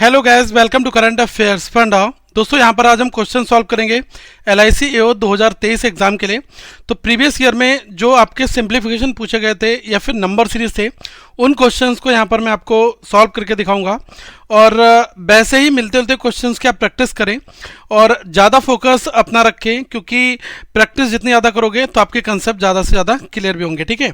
Hello guys, welcome to current affairs funda. दोस्तों यहाँ पर आज हम क्वेश्चन सॉल्व करेंगे LIC AO 2023 एग्जाम के लिए। तो प्रीवियस ईयर में जो आपके सिंप्लीफिकेशन पूछे गए थे या फिर नंबर सीरीज थे, उन क्वेश्चंस को यहाँ पर मैं आपको सॉल्व करके दिखाऊंगा। और वैसे ही मिलते जुलते क्वेश्चंस की आप प्रैक्टिस करें और ज़्यादा फोकस अपना रखें, क्योंकि प्रैक्टिस जितनी ज़्यादा करोगे तो आपके कंसेप्ट ज़्यादा से ज़्यादा क्लियर भी होंगे। ठीक है।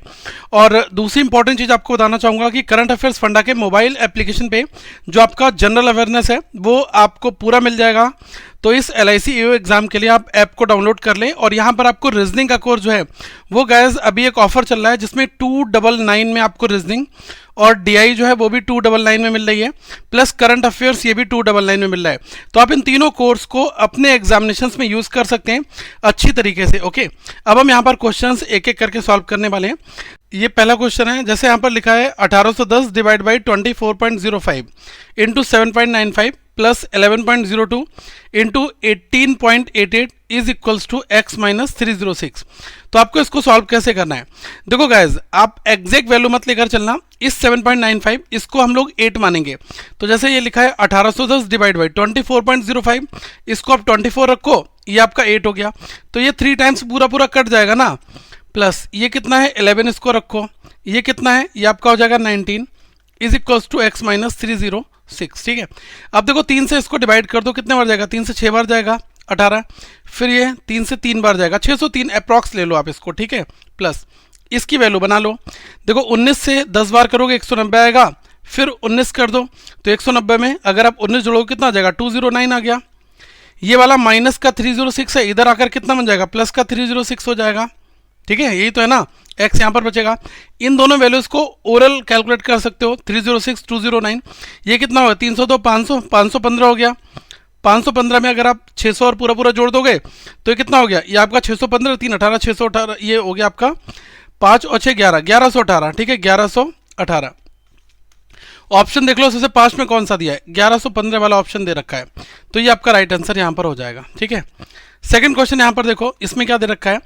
और दूसरी इंपॉर्टेंट चीज़ आपको बताना चाहूँगा कि करंट अफेयर्स फंडा के मोबाइल एप्लीकेशन पे जो आपका जनरल अवेयरनेस है वो आपको पूरा मिल जाएगा। तो इस LIC AO एग्जाम के लिए आप ऐप को डाउनलोड कर लें। और यहाँ पर आपको रीजनिंग का कोर्स जो है वो गाइस अभी एक ऑफर चल रहा है, जिसमें 299 में आपको रीजनिंग और DI जो है वो भी 299 में मिल रही है, प्लस करंट अफेयर्स ये भी 299 में मिल रहा है। तो आप इन तीनों कोर्स को अपने एग्जामिनेशंस में यूज कर सकते हैं अच्छी तरीके से। ओके, अब हम यहाँ पर क्वेश्चंस एक एक करके सॉल्व करने वाले हैं। ये पहला क्वेश्चन है, जैसे यहाँ पर लिखा है 1810 divide by 24.05 into 7.95 plus 11.02 into 18.88 is equals to x minus 306। तो आपको इसको सॉल्व कैसे करना है? देखो गाइज, आप एग्जैक्ट वैल्यू मत लेकर चलना। इस 7.95 इसको हम लोग 8 मानेंगे। तो जैसे ये लिखा है 1810 डिवाइड बाई 24.05, इसको आप 24 रखो, ये आपका 8 हो गया। तो ये 3 टाइम्स पूरा पूरा कट जाएगा ना, प्लस ये कितना है 11, इसको रखो, ये कितना है, ये आपका हो जाएगा 19 is equals to x minus 306। ठीक है। अब देखो 3 से इसको डिवाइड कर दो, कितने बार जाएगा? 3 से 6 बार जाएगा 18, फिर ये 3 से 3 बार जाएगा 603 अप्रॉक्स ले लो आप इसको। ठीक है, प्लस इसकी वैल्यू बना लो। देखो 19 से 10 बार करोगे 190 आएगा, फिर 19 कर दो तो 190 में अगर आप 19 जोड़ोगे कितना आ जाएगा? 209 आ गया। ये वाला माइनस का 306 है, इधर आकर कितना बन जाएगा? प्लस का 306 हो जाएगा। ठीक है, यही तो है ना, x यहाँ पर बचेगा। इन दोनों वैल्यूज को ओरल कैलकुलेट कर सकते हो। 306 209, ये कितना होगा? 302 500 515 हो गया। 515 में अगर आप 600 और पूरा पूरा जोड़ दोगे तो ये कितना हो गया? ये आपका 615 3 18 618, ये हो गया आपका 5 और 6 11 1118। ठीक है, 1118। ऑप्शन देख लो सबसे पास में कौन सा दिया है, 1115 वाला ऑप्शन दे रखा है। तो ये आपका राइट आंसर यहाँ पर हो जाएगा। ठीक है। सेकंड क्वेश्चन यहाँ पर देखो, इसमें क्या दे रखा है,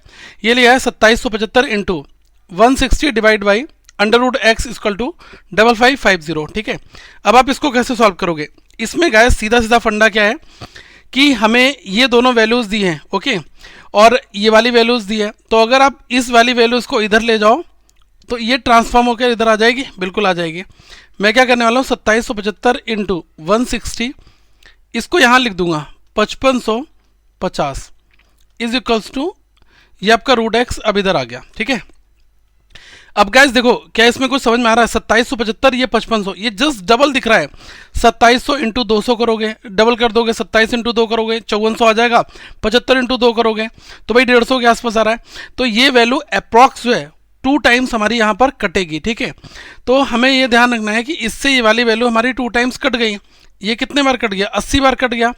ये लिया है 2775 into 160 divide by under root x equal to 5550। ठीक है। अब आप इसको कैसे सॉल्व करोगे? इसमें गाइस सीधा सीधा फंडा क्या है कि हमें ये दोनों वैल्यूज दी हैं, ओके, और ये वाली वैल्यूज दी है। तो अगर आप इस वाली वैल्यूज को इधर ले जाओ तो ये ट्रांसफॉर्म होकर इधर आ जाएगी, बिल्कुल आ जाएगी। मैं क्या करने वाला हूँ, 2775 इंटू 160, इसको यहाँ लिख दूंगा 5550 इज इक्वल्स टू, ये आपका रूट एक्स अब इधर आ गया। ठीक है। अब गाइस देखो, क्या इसमें कुछ समझ में आ रहा है? 2775 ये 5500, ये जस्ट डबल दिख रहा है। 2700 इंटू 200 करोगे, डबल कर दोगे, 27 इंटू 2 करोगे 5400 आ जाएगा। 75 इंटू 2 करोगे तो भाई 150 के आसपास आ रहा है। तो ये वैल्यू अप्रॉक्स जो है 2 टाइम्स हमारी यहाँ पर कटेगी। ठीक है। तो हमें ये ध्यान रखना है कि इससे ये वाली वैल्यू हमारी 2 टाइम्स कट गई। ये कितने बार कट गया? 80 बार कट गया।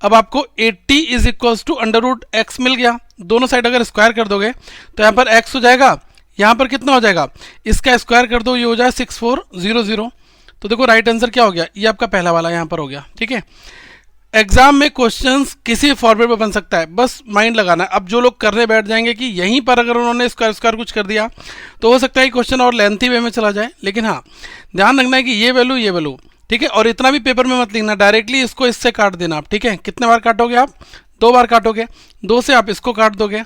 अब आपको 80 is equals to under root x मिल गया। दोनों साइड अगर स्क्वायर कर दोगे तो यहाँ पर x हो जाएगा, यहाँ पर कितना हो जाएगा? इसका स्क्वायर कर दो, ये हो जाए 6400। तो देखो राइट आंसर क्या हो गया, ये आपका पहला वाला यहाँ पर हो गया। ठीक है। एग्जाम में क्वेश्चंस किसी फॉर्मेट में बन सकता है, बस माइंड लगाना है। अब जो लोग करने बैठ जाएंगे कि यहीं पर अगर उन्होंने स्क्वायर स्क्वायर कुछ कर दिया तो हो सकता है कि क्वेश्चन और लेंथी वे में चला जाए। लेकिन हाँ, ध्यान रखना है कि ये वैल्यू, ठीक है। और इतना भी पेपर में मत लिखना, डायरेक्टली इसको इससे काट देना आप। ठीक है। कितने बार काटोगे आप? 2 बार काटोगे। 2 से आप इसको काट दोगे,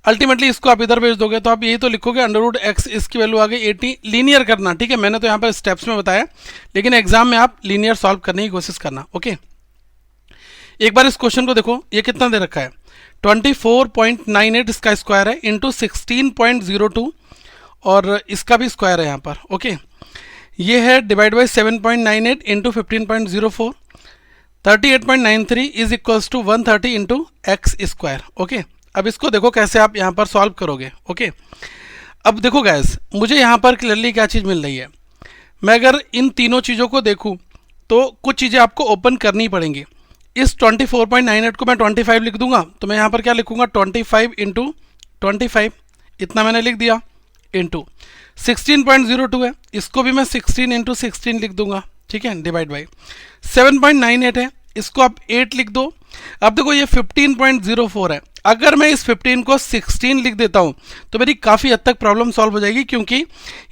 अल्टीमेटली इसको आप इधर भेज दोगे। तो आप यही तो लिखोगे अंडर रूट एक्स, इसकी वैल्यू आ गई 80। लीनियर करना, ठीक है। मैंने तो यहाँ पर स्टेप्स में बताया, लेकिन एग्जाम में आप लीनियर सॉल्व करने की कोशिश करना। ओके, एक बार इस क्वेश्चन को देखो, ये कितना दे रखा है? 24.98 इसका स्क्वायर है इंटू 16.02 और इसका भी स्क्वायर है यहाँ पर। ओके, ये है divide by 7.98 into 15.04, 38.93 is equals to 130 into x square. Okay, अब इसको देखो कैसे आप यहाँ पर सॉल्व करोगे। ओके, अब देखो गाइस, मुझे यहाँ पर क्लियरली क्या चीज़ मिल रही है। मैं अगर इन तीनों चीज़ों को देखूँ तो कुछ चीज़ें आपको ओपन करनी पड़ेंगी। इस 24.98 को मैं 25 लिख दूंगा, तो मैं यहाँ पर क्या लिखूंगा? 25 इंटू 25, इतना मैंने लिख दिया, इंटू 16.02 है, इसको भी मैं 16 इंटू 16 लिख दूंगा। ठीक है, डिवाइड बाई 7.98 है, इसको आप 8 लिख दो। अब देखो ये 15.04 है, अगर मैं इस 15 को 16 लिख देता हूं तो मेरी काफ़ी हद तक प्रॉब्लम सॉल्व हो जाएगी, क्योंकि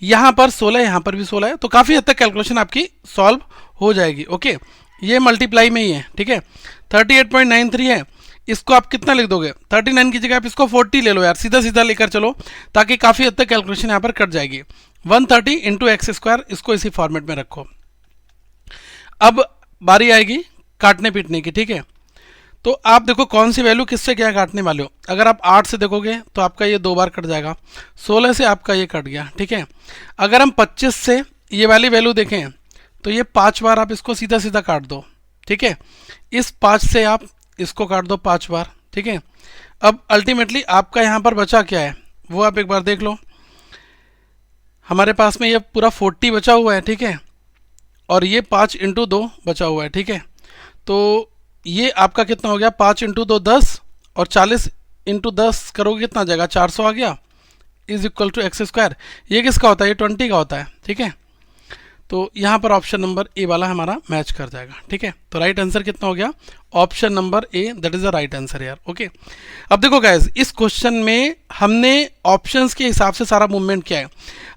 यहाँ पर 16 है, यहाँ पर भी 16 है, तो काफ़ी हद तक कैलकुलेशन आपकी सॉल्व हो जाएगी। ओके, ये मल्टीप्लाई में ही है, ठीक है। 38.93 है, इसको आप कितना लिख दोगे, 39 की जगह आप इसको 40 ले लो यार, सीधा सीधा लेकर चलो, ताकि काफ़ी हद तक कैलकुलेशन यहाँ पर कट जाएगी। 130 इंटू एक्स स्क्वायर, इसको इसी फॉर्मेट में रखो। अब बारी आएगी काटने पीटने की, ठीक है। तो आप देखो कौन सी वैल्यू किससे क्या काटने वाले हो। अगर आप 8 से देखोगे तो आपका ये 2 बार कट जाएगा, 16 से आपका ये कट गया, ठीक है। अगर हम 25 से ये वाली वैल्यू देखें तो ये 5 बार आप इसको सीधा सीधा काट दो, ठीक है। इस 5 से आप इसको काट दो 5 बार, ठीक है। अब अल्टीमेटली आपका यहाँ पर बचा क्या है वो आप एक बार देख लो। हमारे पास में ये पूरा 40 बचा हुआ है, ठीक है, और ये 5 इंटू 2 बचा हुआ है, ठीक है। तो ये आपका कितना हो गया, 5 इंटू 2 10, और 40 इंटू 10 करोगे कितना आ जाएगा, 400 आ गया, is equal to x square. ये किसका होता है, ये 20 का होता है, ठीक है। तो यहाँ पर ऑप्शन नंबर ए वाला हमारा मैच कर जाएगा, ठीक है। तो राइट आंसर कितना हो गया, option number A, that is the right answer यार, ओके। अब देखो गाइस, इस क्वेश्चन में हमने ऑप्शंस के हिसाब से सारा मूवमेंट किया है।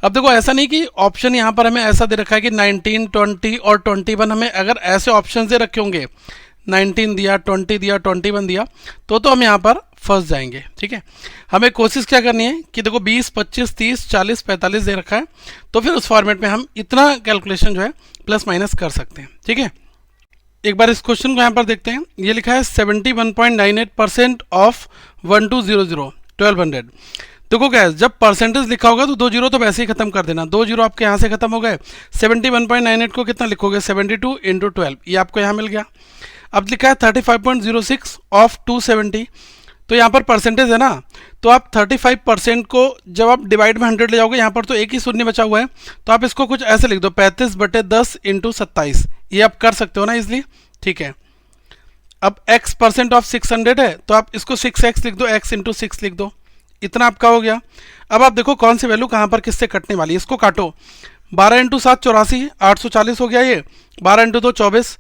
अब देखो ऐसा नहीं कि ऑप्शन यहाँ पर हमें ऐसा दे रखा है कि 19, 20 और 21, हमें अगर ऐसे ऑप्शन दे रखे होंगे, 19 दिया, 20 दिया, 21 दिया, तो हम यहाँ पर फंस जाएंगे, ठीक है। हमें कोशिश क्या करनी है कि देखो 20, 25, 30, 40, 45 दे रखा है, तो फिर उस फॉर्मेट में हम इतना कैलकुलेशन जो है प्लस माइनस कर सकते हैं, ठीक है। एक बार इस क्वेश्चन को यहाँ पर देखते हैं। ये लिखा है 71.98% ऑफ 1200 1200। देखो क्या है, जब परसेंटेज लिखा होगा तो 2 जीरो तो वैसे ही खत्म कर देना, 2 जीरो आपके यहाँ से खत्म हो गए। 71.98 को कितना लिखोगे, 72 इंटू 12, ये आपको यहाँ मिल गया। अब लिखा है 35.06 ऑफ 270, तो यहाँ पर परसेंटेज है ना, तो आप 35% को जब आप डिवाइड में 100 ले जाओगे, यहाँ पर तो एक ही शून्य बचा हुआ है, तो आप इसको कुछ ऐसे लिख दो, 35/10 इंटू 27, ये आप कर सकते हो ना इजली, ठीक है। अब x परसेंट ऑफ 600 है, तो आप इसको 6x लिख दो, x इंटू 6 लिख दो, इतना आपका हो गया। अब आप देखो कौन सी वैल्यू कहाँ पर किससे कटने वाली है, इसको काटो। 12 इंटू 7 84, 840 हो गया ये, 12 इंटू 2 24,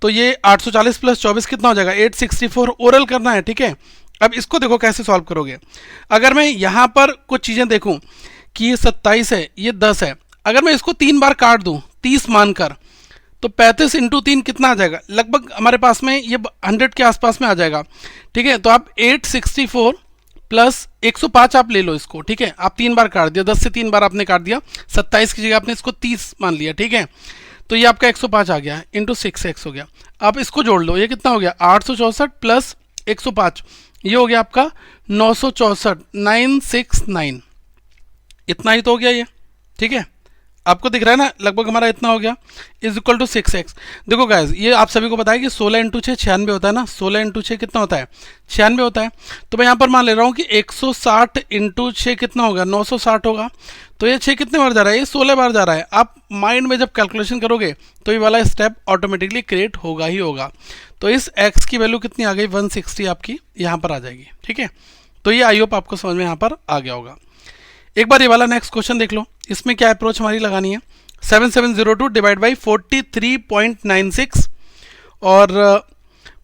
तो ये 840 प्लस 24 कितना हो जाएगा, 864। ओरल करना है, ठीक है। अब इसको देखो कैसे सॉल्व करोगे। अगर मैं यहाँ पर कुछ चीज़ें देखूँ कि ये 27 है, ये 10 है, अगर मैं इसको 3 बार काट दूँ 30 मानकर, तो 35 इंटू 3 कितना आ जाएगा, लगभग हमारे पास में ये 100 के आसपास में आ जाएगा, ठीक है। तो आप 864 प्लस 105 आप ले लो इसको, ठीक है। आप 3 बार काट दिया, 10 से 3 बार आपने काट दिया, 27 की जगह आपने इसको 30 मान लिया, ठीक है। तो ये आपका 105 आ गया, इंटू 6x हो गया। आप इसको जोड़ लो, ये कितना हो गया, 864 प्लस 105, ये हो गया आपका 964, 969, इतना ही तो हो गया ये, ठीक है। आपको दिख रहा है ना, लगभग हमारा इतना हो गया, इज इक्वल टू 6x। देखो गाइज, ये आप सभी को पता है कि 16 इंटू 6 96 होता है ना, 16 इंटू 6 कितना होता है, 96 होता है। तो मैं यहाँ पर मान ले रहा हूँ कि 160 इंटू 6 कितना होगा, 960 होगा। तो ये 6 कितने बार जा रहा है, ये 16 बार जा रहा है। आप माइंड में जब कैलकुलेशन करोगे तो ये वाला स्टेप ऑटोमेटिकली क्रिएट होगा ही होगा। तो इस x की वैल्यू कितनी आ गई, 160 आपकी यहाँ पर आ जाएगी, ठीक है। तो ये आई होप आपको समझ में यहाँ पर आ गया होगा। एक बार ये वाला नेक्स्ट क्वेश्चन देख लो, इसमें क्या अप्रोच हमारी लगानी है। 7702 डिवाइड बाई 43.96 और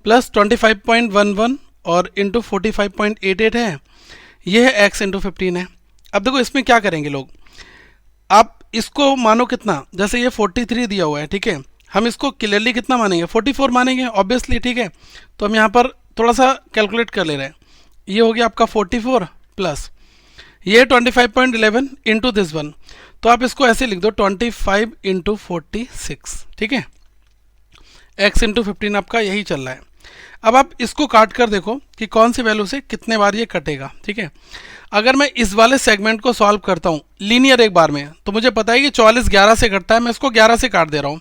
प्लस 25.11 और इंटू 45.88 है, ये है x इंटू 15 है। अब देखो इसमें क्या करेंगे लोग, आप इसको मानो कितना, जैसे ये 43 दिया हुआ है, ठीक है, हम इसको क्लियरली कितना मानेंगे, 44 मानेंगे ऑब्वियसली, ठीक है। तो हम यहाँ पर थोड़ा सा कैलकुलेट कर ले रहे हैं। ये हो गया आपका 44 प्लस ये 25.11 इंटू दिस वन, तो आप इसको ऐसे लिख दो 25 इंटू 46, ठीक है। x इंटू 15 आपका यही चल रहा है। अब आप इसको काट कर देखो कि कौन सी वैल्यू से कितने बार ये कटेगा, ठीक है। अगर मैं इस वाले सेगमेंट को सॉल्व करता हूँ लीनियर एक बार में, तो मुझे पता है कि 44 11 से कटता है, मैं इसको 11 से काट दे रहा हूँ।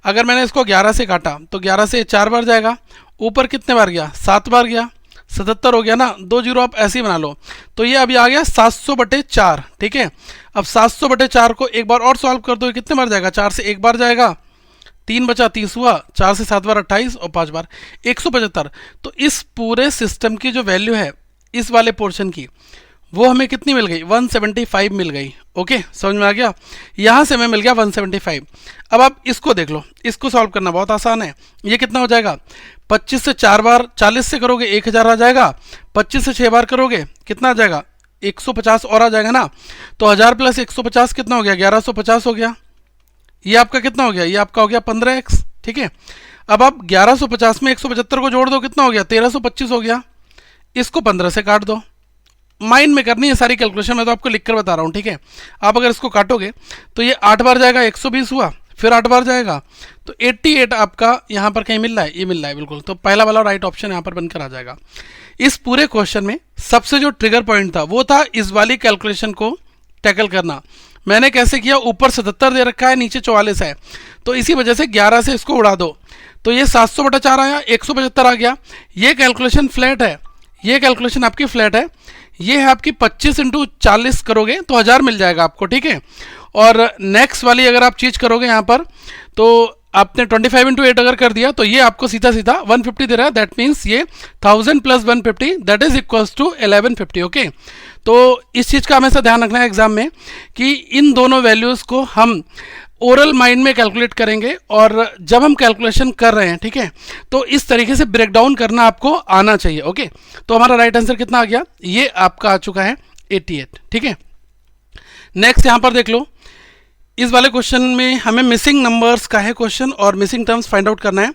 अगर मैंने इसको 11 से काटा तो 11 से 4 बार जाएगा, ऊपर कितने बार गया, 7 बार गया, 77 हो गया ना, 2 जीरो आप ऐसे ही बना लो। तो ये अभी आ गया 700/4, ठीक है। अब 700/4 को एक बार और सॉल्व कर दो, कितने बार जाएगा, 4 से 1 बार जाएगा, 3 बचा 30 हुआ, 4 से 7 बार 28 और 5 बार 175। तो इस पूरे सिस्टम की जो वैल्यू है इस वाले पोर्शन की, वो हमें कितनी मिल गई, 175 मिल गई। ओके, समझ में आ गया, यहाँ से हमें मिल गया 175। अब आप इसको देख लो, इसको सॉल्व करना बहुत आसान है। ये कितना हो जाएगा, 25 से 4 बार 40 से करोगे 1000 आ जाएगा, 25 से 6 बार करोगे कितना आ जाएगा, 150 और आ जाएगा ना। तो 1000 प्लस 150 कितना हो गया, 1150 हो गया। ये आपका कितना हो गया, ये आपका हो गया 15x, ठीक है। अब आप 1150 में 175 को जोड़ दो, कितना हो गया? 1325 हो गया। इसको 15 से काट दो। माइंड में करनी है सारी कैलकुलेशन, मैं तो आपको लिखकर बता रहा हूँ, ठीक है। आप अगर इसको काटोगे तो ये 8 बार जाएगा, 120 हुआ, फिर 8 बार जाएगा तो 88 आपका यहाँ पर कहीं मिल रहा है, ये मिल रहा है बिल्कुल। तो पहला वाला राइट ऑप्शन यहाँ पर बनकर आ जाएगा। इस पूरे क्वेश्चन में सबसे जो ट्रिगर पॉइंट था वो था इस वाली कैलकुलेशन को टैकल करना। मैंने कैसे किया, ऊपर 77 दे रखा है, नीचे 44 है, तो इसी वजह से 11 से इसको उड़ा दो तो ये 700/4 आया, 175 आ गया। ये कैलकुलेशन फ्लैट है, ये कैलकुलेशन आपकी फ्लैट है। ये है आपकी 25 × 40 करोगे तो 1000 मिल जाएगा आपको, ठीक है। और नेक्स्ट वाली अगर आप चीज करोगे यहाँ पर तो आपने 25 × 8 अगर कर दिया तो ये आपको सीधा सीधा 150 दे रहा है। दैट मीन्स ये 1000 + 150 that is equals to 1150। Okay, तो इस चीज़ का हमेशा ध्यान रखना है एग्जाम में कि इन दोनों वैल्यूज़ को हम ओरल माइंड में कैलकुलेट करेंगे और जब हम कैलकुलेशन कर रहे हैं, ठीक है, तो इस तरीके से ब्रेक डाउन करना आपको आना चाहिए। ओके, तो हमारा राइट आंसर कितना आ गया? ये आपका आ चुका है 88, ठीक है। नेक्स्ट यहाँ पर देख लो, इस वाले क्वेश्चन में हमें मिसिंग नंबर्स का है क्वेश्चन और मिसिंग टर्म्स फाइंड आउट करना है,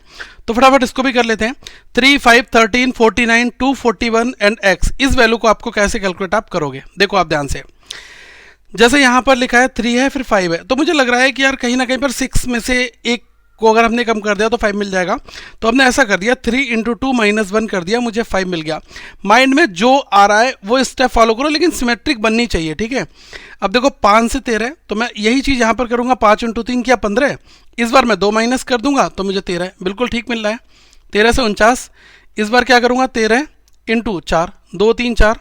तो फटाफट इसको भी कर लेते हैं। 3, 5, 13, 49, 241 एंड x, इस वैल्यू को आपको कैसे कैलकुलेट आप करोगे? देखो आप ध्यान से, जैसे यहाँ पर लिखा है 3 है फिर 5 है, तो मुझे लग रहा है कि यार कहीं ना कहीं पर 6 में से एक को अगर हमने कम कर दिया तो 5 मिल जाएगा। तो हमने ऐसा कर दिया, 3 × 2 - 1 कर दिया, मुझे 5 मिल गया। माइंड में जो आ रहा है वो स्टेप फॉलो करो, लेकिन सिमेट्रिक बननी चाहिए, ठीक है। अब देखो 5 से 13, तो मैं यही चीज़ यहाँ पर करूँगा, 5 × 3 किया 15, इस बार मैं 2 माइनस कर दूंगा तो मुझे 13, बिल्कुल ठीक मिल रहा है। 13 से 49, इस बार क्या करूँगा, 13 × 4, 2, 3, 4,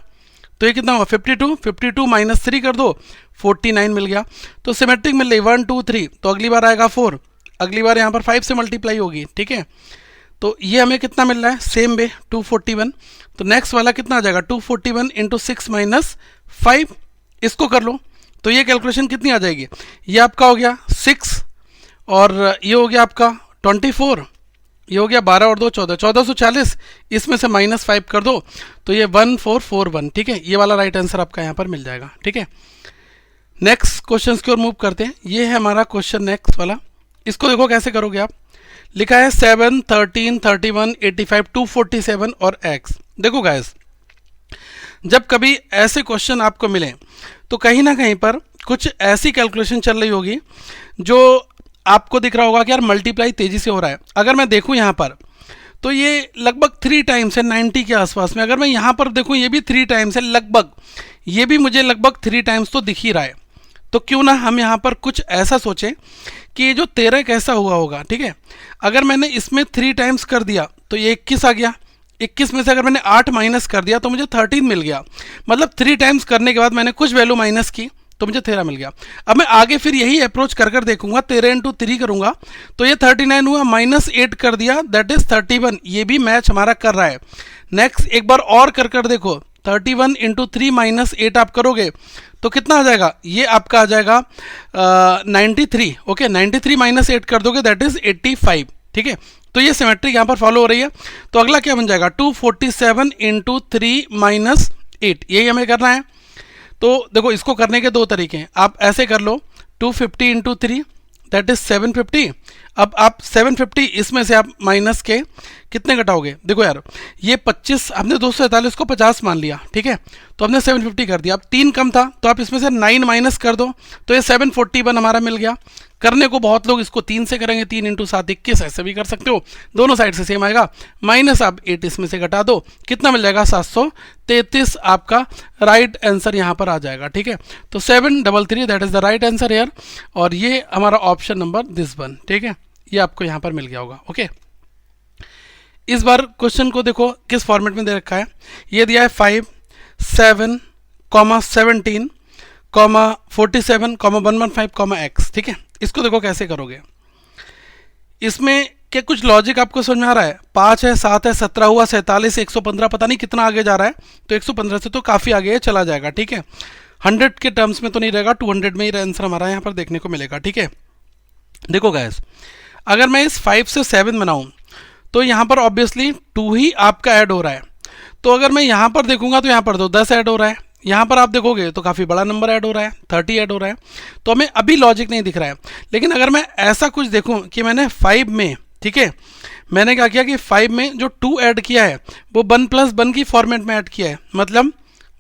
तो ये कितना हुआ 52, 52 - 3 कर दो 49 मिल गया। तो सिमेट्रिक मिल रही 1, 2, 3, तो अगली बार आएगा 4, अगली बार यहाँ पर 5 से मल्टीप्लाई होगी, ठीक है। तो ये हमें कितना मिल रहा है, सेम वे 241। तो नेक्स्ट वाला कितना आ जाएगा, 241 × 6 - 5, इसको कर लो तो ये कैलकुलेशन कितनी आ जाएगी, ये आपका हो गया 6 और ये हो गया आपका 24, ये हो गया 12 और 2 14, 1440, इसमें से -5 कर दो तो ये 1441, ठीक है। ये वाला राइट आंसर आपका यहाँ पर मिल जाएगा, ठीक है। नेक्स्ट क्वेश्चन की ओर मूव करते हैं। ये है हमारा क्वेश्चन नेक्स्ट वाला, इसको देखो कैसे करोगे आप। लिखा है 7, 13, 31, 85, 247 और x। देखो गाइस, जब कभी ऐसे क्वेश्चन आपको मिले तो कहीं ना कहीं पर कुछ ऐसी कैलकुलेशन चल रही होगी जो आपको दिख रहा होगा कि यार मल्टीप्लाई तेजी से हो रहा है। अगर मैं देखूं यहाँ पर तो ये लगभग 3 टाइम्स है 90 के आसपास में। अगर मैं यहाँ पर देखूं ये भी 3 टाइम्स है लगभग, ये भी मुझे लगभग 3 टाइम्स तो दिख ही रहा है। तो क्यों ना हम यहाँ पर कुछ ऐसा सोचें कि ये जो 13 कैसा हुआ होगा, ठीक है। अगर मैंने इसमें 3 टाइम्स कर दिया तो ये 21 आ गया, 21 में से अगर मैंने 8 माइनस कर दिया तो मुझे 13 मिल गया। मतलब 3 टाइम्स करने के बाद मैंने कुछ वैल्यू माइनस की तो मुझे 13 मिल गया। अब मैं आगे फिर यही अप्रोच कर देखूंगा, 13 × 3 करूंगा तो ये 39 हुआ, -8 कर दिया दैट इज 31, ये भी मैच हमारा कर रहा है। नेक्स्ट एक बार और कर देखो, 31 × 3 - 8 आप करोगे तो कितना आ जाएगा, ये आपका आ जाएगा 93। ओके, 93 - 8 कर दोगे दैट इज 85, ठीक है। तो ये सिमेट्रिक यहाँ पर फॉलो हो रही है। तो अगला क्या बन जाएगा, 247 × 3 - 8, यही हमें करना है। तो देखो इसको करने के 2 तरीके हैं, आप ऐसे कर लो 250 × 3 दैट इज 750। अब आप 750 इसमें से आप माइनस के कितने घटाओगे, देखो यार ये 25, हमने 243 को 50 मान लिया, ठीक है, तो हमने 750 कर दिया। अब 3 कम था तो आप इसमें से 9 माइनस कर दो तो ये 741 हमारा मिल गया। करने को बहुत लोग इसको 3 से करेंगे, 3 × 7 21, ऐसे भी कर सकते हो, दोनों साइड से सेम आएगा। माइनस आप 8 इसमें से घटा दो, कितना मिल जाएगा 733, आपका राइट आंसर यहाँ पर आ जाएगा, ठीक है। तो 733 that is the right answer here, और ये हमारा ऑप्शन नंबर दिस वन, ठीक है, ये आपको यहाँ पर मिल गया होगा। ओके, इस बार क्वेश्चन को देखो किस फॉर्मेट में दे रखा है। ये दिया है 5, 7, 17, 47, 115, x, ठीक है। इसको देखो कैसे करोगे, इसमें क्या कुछ लॉजिक आपको समझ में आ रहा है। 5 है, 7 है, 17 हुआ, 47, 115, पता नहीं कितना आगे जा रहा है, तो 115 से तो काफ़ी आगे चला जाएगा, ठीक है। 100 के टर्म्स में तो नहीं रहेगा, 200 में ही आंसर हमारा यहाँ पर देखने को मिलेगा, ठीक है। देखो गैस, अगर मैं इस 5 से 7 बनाऊँ तो यहाँ पर ऑब्वियसली 2 ही आपका ऐड हो रहा है। तो अगर मैं यहाँ पर देखूंगा तो यहाँ पर तो 10 ऐड हो रहा है, यहाँ पर आप देखोगे तो काफ़ी बड़ा नंबर ऐड हो रहा है, 30 ऐड हो रहा है। तो हमें अभी लॉजिक नहीं दिख रहा है। लेकिन अगर मैं ऐसा कुछ देखूँ कि मैंने 5 में, ठीक है, मैंने क्या किया कि 5 में जो 2 ऐड किया है वो 1 प्लस 1 की फॉर्मेट में ऐड किया है, मतलब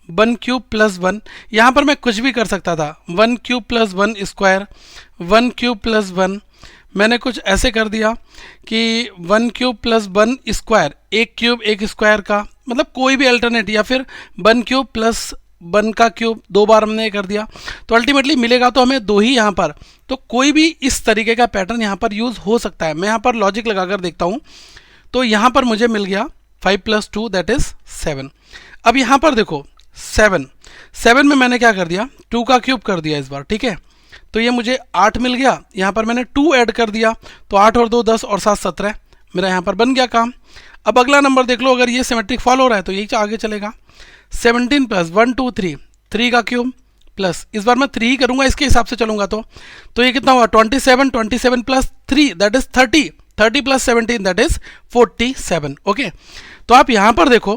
1 क्यूब प्लस 1। यहाँ पर मैं कुछ भी कर सकता था, 1 cube plus 1 square, 1 cube plus 1। मैंने कुछ ऐसे कर दिया कि 1 क्यूब प्लस 1 स्क्वायर, एक क्यूब एक स्क्वायर का, मतलब कोई भी अल्टरनेट, या फिर 1 क्यूब प्लस 1 का क्यूब, 2 बार हमने कर दिया तो अल्टीमेटली मिलेगा तो हमें 2 ही यहाँ पर। तो कोई भी इस तरीके का पैटर्न यहाँ पर यूज़ हो सकता है। मैं यहाँ पर लॉजिक लगाकर देखता हूँ, तो यहाँ पर मुझे मिल गया 5 प्लस 2 दैट इज़ 7। अब यहाँ पर देखो 7 में मैंने क्या कर दिया, 2 का क्यूब कर दिया इस बार, ठीक है। तो ये मुझे 8 मिल गया, यहाँ पर मैंने 2 ऐड कर दिया तो 8 और 2 10 और 7 17, मेरा यहाँ पर बन गया काम। अब अगला नंबर देख लो, अगर ये सिमेट्रिक फॉलो हो रहा है तो यही आगे चलेगा। 17 प्लस 1 2 3, 3 का क्यूब प्लस, इस बार मैं 3 ही करूँगा, इसके हिसाब से चलूँगा तो ये कितना हुआ 27, 27 plus 3 that is 30, 30 plus 17 that is 47। Okay, तो आप यहाँ पर देखो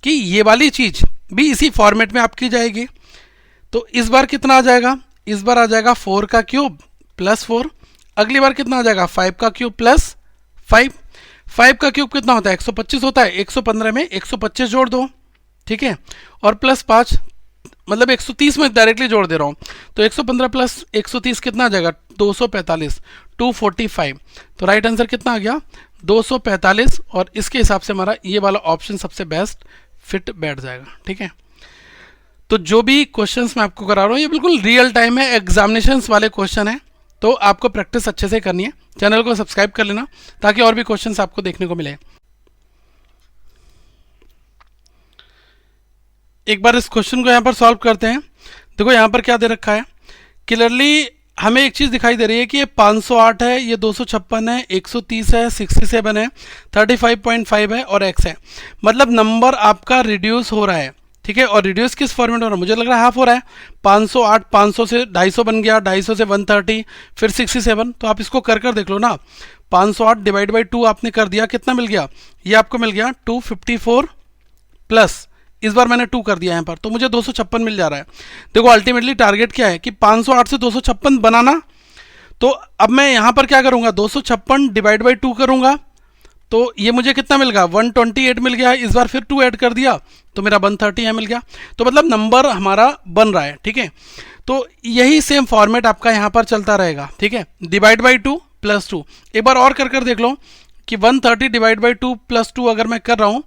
कि ये वाली चीज़ भी इसी फॉर्मेट में आपकी जाएगी। तो इस बार कितना आ जाएगा, इस बार आ जाएगा 4 का क्यूब प्लस 4, अगली बार कितना आ जाएगा 5 का क्यूब प्लस 5। 5 का क्यूब कितना होता है 125 होता है, 115 में 125 जोड़ दो, ठीक है, और प्लस 5 मतलब 130 में डायरेक्टली जोड़ दे रहा हूँ, तो 115 प्लस 130 कितना आ जाएगा 245, 245। तो राइट आंसर कितना आ गया 245, और इसके हिसाब से हमारा ये वाला ऑप्शन सबसे बेस्ट फिट बैठ जाएगा, ठीक है। तो जो भी क्वेश्चंस मैं आपको करा रहा हूँ ये बिल्कुल रियल टाइम है, एग्जामिनेशंस वाले क्वेश्चन है, तो आपको प्रैक्टिस अच्छे से करनी है। चैनल को सब्सक्राइब कर लेना ताकि और भी क्वेश्चंस आपको देखने को मिले। एक बार इस क्वेश्चन को यहाँ पर सॉल्व करते हैं। देखो यहाँ पर क्या दे रखा है, क्लियरली हमें एक चीज़ दिखाई दे रही है कि ये 508 है, ये 256 है, 130 है, 67 है, 35.5 है और x है, मतलब नंबर आपका रिड्यूस हो रहा है, ठीक है। और रिड्यूस किस फॉर्मेट हो रहा है, मुझे लग रहा है हाफ हो रहा है। 508 500 से 250 बन गया, 250 से 130, फिर 67। तो आप इसको कर देख लो ना, 508 डिवाइड बाई 2 आपने कर दिया, कितना मिल गया, ये आपको मिल गया 254 प्लस इस बार मैंने 2 कर दिया यहाँ पर, तो मुझे 256 मिल जा रहा है। देखो अल्टीमेटली टारगेट क्या है कि 508 से 256 बनाना। तो अब मैं यहाँ पर क्या करूँगा, 256 डिवाइड बाई 2 करूँगा, तो ये मुझे कितना मिल गया 128 मिल गया। इस बार फिर 2 ऐड कर दिया तो मेरा 130 यहाँ मिल गया। तो मतलब नंबर हमारा बन रहा है, ठीक है। तो यही सेम फॉर्मेट आपका यहाँ पर चलता रहेगा, ठीक है। डिवाइड बाई 2 प्लस 2, एक बार और कर देख लो कि 130 डिवाइड बाई 2 प्लस 2 अगर मैं कर रहा हूँ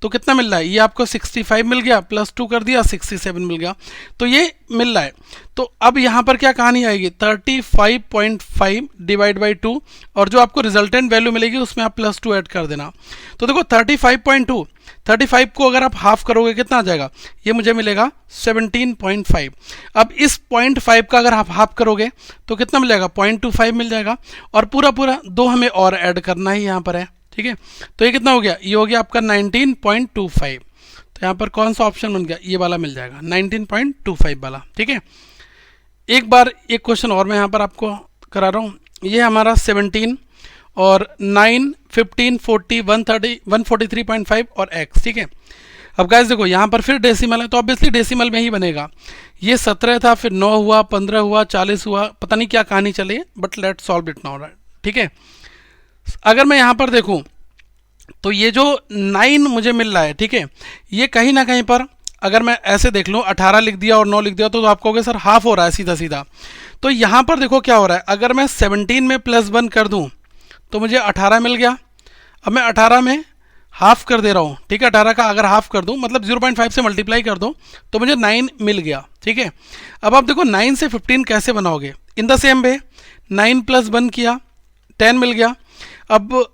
तो कितना मिल रहा है, ये आपको 65 मिल गया, प्लस 2 कर दिया 67 मिल गया, तो ये मिल रहा है। तो अब यहाँ पर क्या कहानी आएगी, 35.5 डिवाइड बाई 2, और जो आपको रिजल्टेंट वैल्यू मिलेगी उसमें आप प्लस 2 ऐड कर देना। तो देखो 35.2, 35 को अगर आप हाफ करोगे कितना आ जाएगा, ये मुझे मिलेगा 17.5। अब इस 0.5 का अगर आप हाफ करोगे तो कितना मिल जाएगा 0.25 मिल जाएगा, और पूरा 2 हमें और ऐड करना ही यहाँ पर है, ठीक है। तो ये कितना हो गया, ये हो गया आपका 19.25। तो यहाँ पर कौन सा ऑप्शन बन गया, ये वाला मिल जाएगा 19.25 वाला, ठीक है। एक बार एक क्वेश्चन और मैं यहाँ पर आपको करा रहा हूँ। ये हमारा 17 और 9 15 40 130 143.5 और x, ठीक है। अब गाइस देखो यहाँ पर फिर डेसिमल है तो ऑब्वियसली डेसिमल में ही बनेगा। ये 17 था, फिर 9 हुआ, 15 हुआ, 40 हुआ, पता नहीं क्या कहानी चली, but let solve it now, ठीक है। अगर मैं यहाँ पर देखूँ तो ये जो 9 मुझे मिल रहा है, ठीक है, ये कहीं ना कहीं पर अगर मैं ऐसे देख लूँ 18 लिख दिया और 9 लिख दिया तो आप कहोगे सर हाफ हो रहा है सीधा सीधा। तो यहाँ पर देखो क्या हो रहा है, अगर मैं 17 में प्लस 1 कर दूँ तो मुझे 18 मिल गया। अब मैं 18 में हाफ कर दे रहा हूँ, ठीक है, 18 का अगर हाफ कर दूँ मतलब 0.5 से मल्टीप्लाई कर दो तो मुझे 9 मिल गया, ठीक है। अब आप देखो 9 से 15 कैसे बनाओगे, in the same way 9 plus 1 किया 10 मिल गया। अब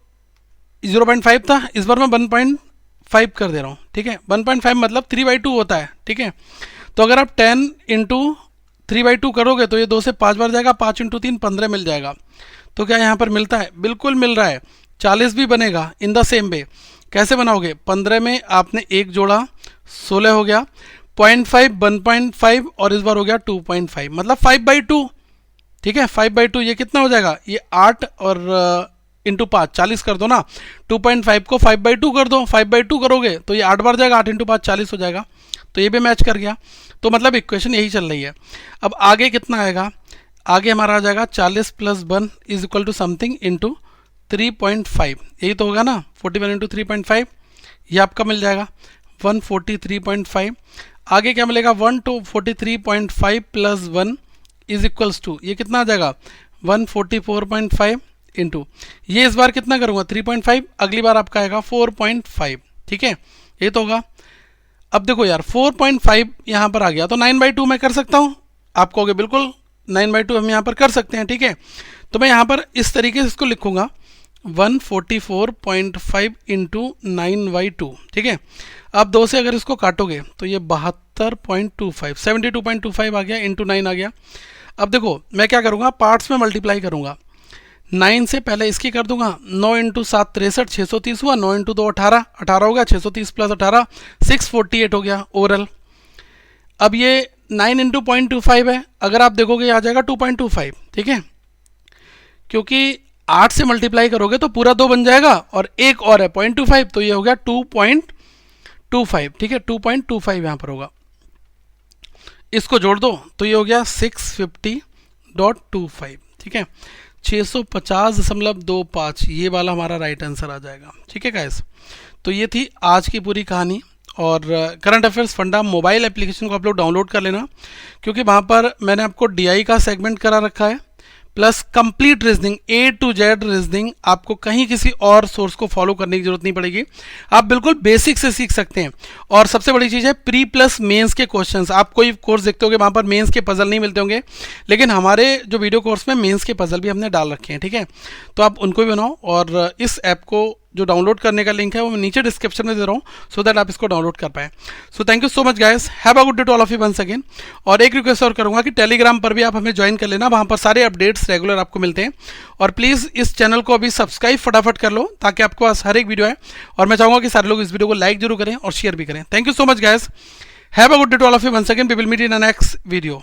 0.5 था, इस बार मैं 1.5 कर दे रहा हूँ, ठीक है। 1.5 मतलब 3/2 होता है, ठीक है। तो अगर आप 10 इंटू 3/2 करोगे तो ये 2 से 5 बार जाएगा, 5 इंटू 3 15 मिल जाएगा। तो क्या यहाँ पर मिलता है, बिल्कुल मिल रहा है। 40 भी बनेगा इन द सेम वे। कैसे बनाओगे, 15 में आपने 1 जोड़ा 16 हो गया, 0.5 1.5 और इस बार हो गया 2.5 मतलब 5/2, ठीक है। 5/2 ये कितना हो जाएगा, ये 8 और इंटू 5 40 कर दो ना, 2.5 को 5/2 कर दो, 5/2 करोगे तो ये 8 बार जाएगा, 8 इंटू 5 40 हो जाएगा। तो ये भी मैच कर गया। तो मतलब इक्वेशन यही चल रही है। अब आगे कितना आएगा, आगे हमारा आ जाएगा 40 plus 1 is equal to something into 3.5, यही तो होगा ना, 41 इंटू 3.5, ये आपका मिल जाएगा 143.5। आगे क्या मिलेगा, 143.5 प्लस 1 इज इक्वल्स टू, ये कितना आ जाएगा 144.5 इंटू, ये इस बार कितना करूंगा 3.5, अगली बार आपका आएगा 4.5, ठीक है, ये तो होगा। अब देखो यार 4.5 यहाँ पर आ गया तो 9/2 मैं कर सकता हूँ, आप कहोगे बिल्कुल 9/2 हम यहाँ पर कर सकते हैं, ठीक है। तो मैं यहाँ पर इस तरीके से इसको लिखूंगा 144.5 इंटू 9/2, ठीक है। अब 2 से अगर इसको काटोगे तो ये 72.25, 72.25 आ गया, इंटू 9 आ गया। अब देखो मैं क्या करूँगा, पार्ट्स में मल्टीप्लाई करूँगा, 9 से पहले इसकी कर दूंगा, 9 इंटू 7 63, 630 हुआ, 9 इंटू 2 18, 18 हो गया, 630 प्लस 18 648 हो गया ओवरऑल। अब ये 9 इंटू 0.25 है, अगर आप देखोगे आ जाएगा 2.25, ठीक है, क्योंकि 8 से मल्टीप्लाई करोगे तो पूरा 2 बन जाएगा और एक और है 0.25, तो ये हो गया 2.25, ठीक है, 2.25 यहाँ पर होगा। इसको जोड़ दो तो ये हो गया 650.25, ठीक है, 650.25, ये वाला हमारा राइट आंसर आ जाएगा, ठीक है गाइस। तो ये थी आज की पूरी कहानी। और करंट अफेयर्स फंडा मोबाइल एप्लीकेशन को आप लोग डाउनलोड कर लेना, क्योंकि वहाँ पर मैंने आपको डीआई का सेगमेंट करा रखा है, plus complete reasoning A to Z reasoning, आपको कहीं किसी और सोर्स को फॉलो करने की जरूरत नहीं पड़ेगी, आप बिल्कुल बेसिक से सीख सकते हैं। और सबसे बड़ी चीज़ है प्री प्लस मेंस के क्वेश्चंस, आप कोई कोर्स देखते होंगे वहाँ पर मेंस के पजल नहीं मिलते होंगे, लेकिन हमारे जो वीडियो कोर्स में मेंस के पजल भी हमने डाल रखे हैं, ठीक है। तो आप उनको भी बनाओ, और इस ऐप को जो डाउनलोड करने का लिंक है वो मैं नीचे डिस्क्रिप्शन में दे रहा हूँ, सो दैट आप इसको डाउनलोड कर पाए। So thank you so much guys, have a good day to all of you once again. और एक रिक्वेस्ट और करूँगा कि टेलीग्राम पर भी आप हमें ज्वाइन कर लेना, वहाँ पर सारे अपडेट्स रेगुलर आपको मिलते हैं। और प्लीज़ इस चैनल को अभी सब्सक्राइब फटाफट कर लो, ताकि आपके पास हर एक वीडियो है। और मैं चाहूँगा कि सारे लोग इस वीडियो को लाइक जरूर करें और शेयर भी करें। Thank you so much guys, have a good day to all of you once again, we will meet in a next video.